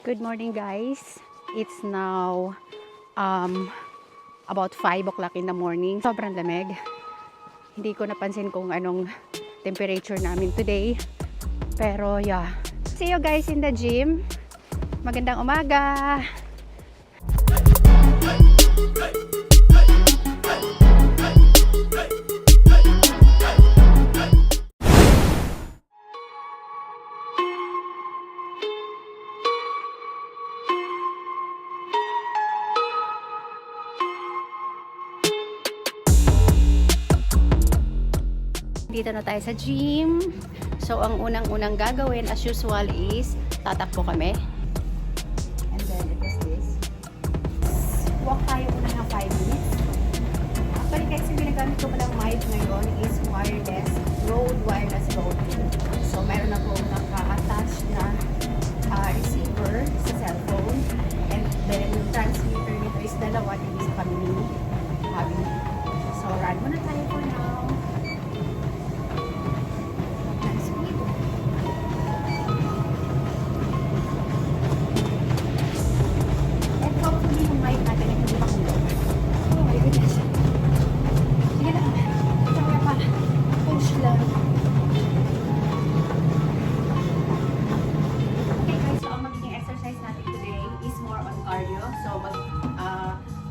Good morning guys. It's now about 5 o'clock in the morning. Sobrang lamig. Hindi ko napansin kung anong temperature namin today. Pero yeah. See you guys in the gym. Magandang umaga. Dito na tayo sa gym. So, ang unang-unang gagawin as usual is tatakbo kami. And then, it is this. Walk tayo muna ng 5 minutes. Actually, guys, yung ginagamit ko palang mic ngayon is wireless GoPro. So, meron ako naka-attach na receiver sa cellphone. And then, yung transmitter nito is dalawa, yung isa kami mini. So, run muna tayo for now.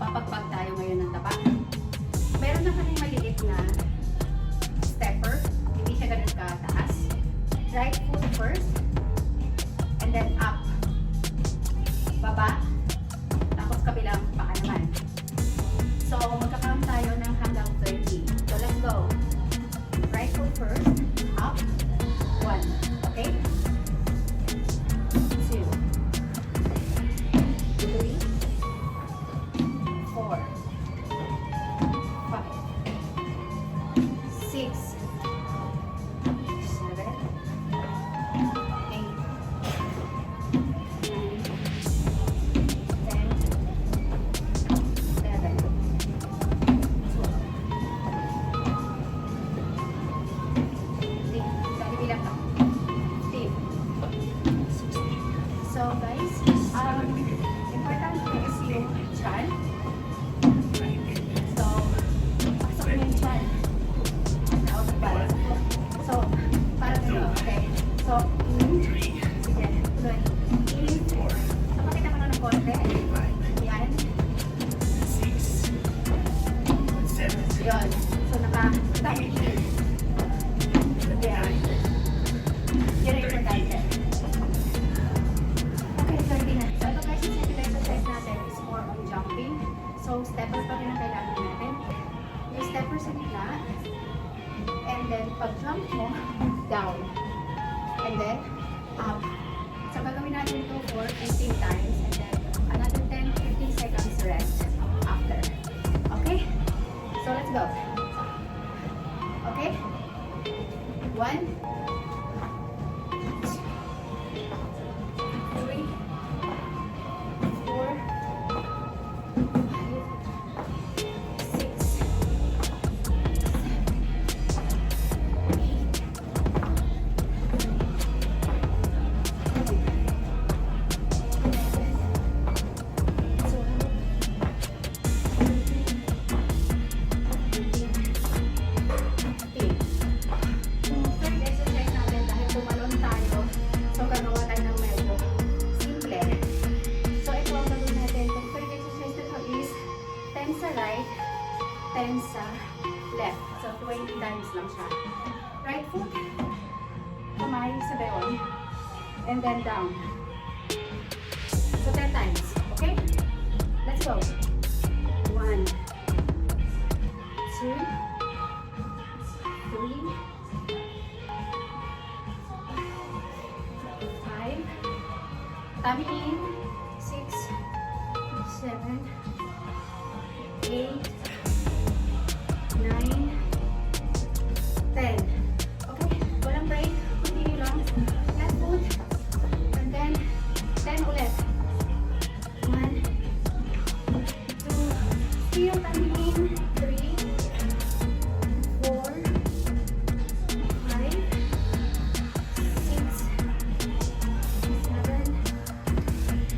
Papagpag tayo ngayon ng taba. Meron na kaming maliit na stepper. Hindi siya ganun kataas. Right foot first. And then up. Baba. Tapos kabilang paa naman. So, magkakount tayo ng hanggang 30. So, let's go. Right foot first. Up. 1. Okay? 2. 3. 4, 5, 6, 7, 8, 9, 10, 11, 12. So guys, important is yung chan. So, parang ano, okay. So, sige, tuloy. So, pakita ko na ng konti. Yan. Yun. So, naka-dami. Yan. Yan ang importante. Okay, so hindi na. So, ito guys, yung second exercise natin is more on jumping. So, stepper pa rin ang kailangan natin. Yung stepper sa gitna. And then, pag-jump mo, down. And then, up. So, gagawin natin ito for 15 times. And then, another 10-15 seconds rest after. Okay? So, let's go. Okay? 1, 2, 3, 4, 10 sa left. So, 20 times lang siya. Right foot, kamay sa beon. And then down. So, 10 times. Okay? Let's go. 1, 2, 3, 5, tummy in, 6, 7, 8, 9, 10. Okay? Walang break. Continue lang. Left foot. And then, 10 ulit. 1, 2, still tummy in. 3, 4, 5, 6, 7, 8,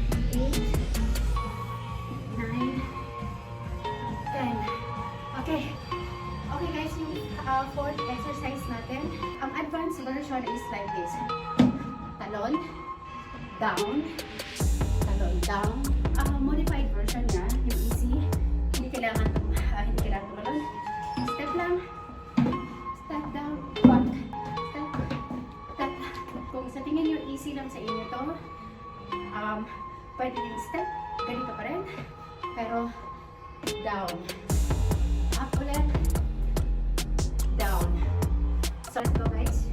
down, talon down. Modified version niya, yung easy. Hindi kailangan tumalon. Step lang. Step down. Back. Step. Kung sa tingin nyo easy lang sa inyo to, pwede yung step. Ganito pa rin. Pero, down. Up ulit. Down. So, let's go guys.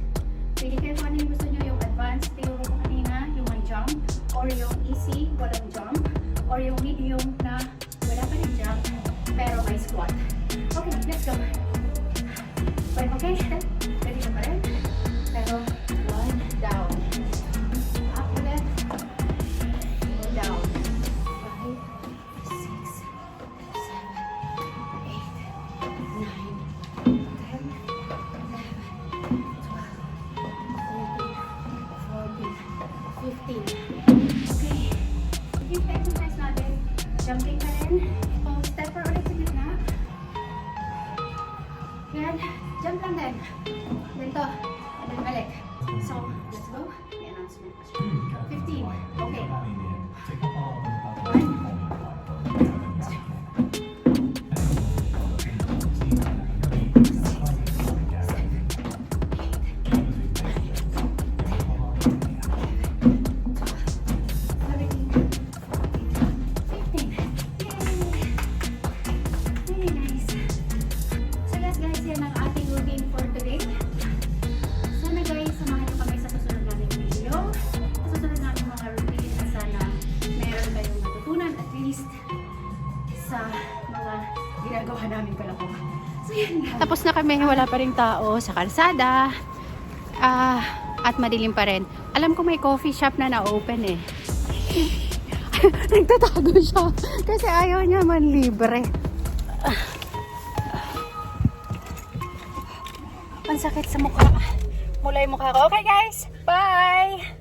Pili kayo kung ano yung gusto nyo, yung advanced, yung kanina, yung may jump, or yung easy, walang jump, or yung medium na wala pa rin jump, pero may squat. Okay, let's go. Okay, step. Ganito pa rin. Pero, one, down. Up ulit. Down. 5, 6, 7, 8, 9, 10, 11, 12, 13, 14, 15. Okay. Yung exercise natin, jumping pa rin. So, step per ulit sa gitna. Yan. Jump lang din. Ganito. And then balik. So, let's go. May announcement pa siya. 15. Okay. 15. Sa mga ginagawa namin kalakuhan. So, yan lang. Tapos na kami, wala pa rin tao sa kalsada. At madilim pa rin. Alam ko may coffee shop na na-open eh. Nagtatago siya kasi ayaw niya man libre. Ang sakit sa mukha. Mula yung mukha ko. Okay guys, bye!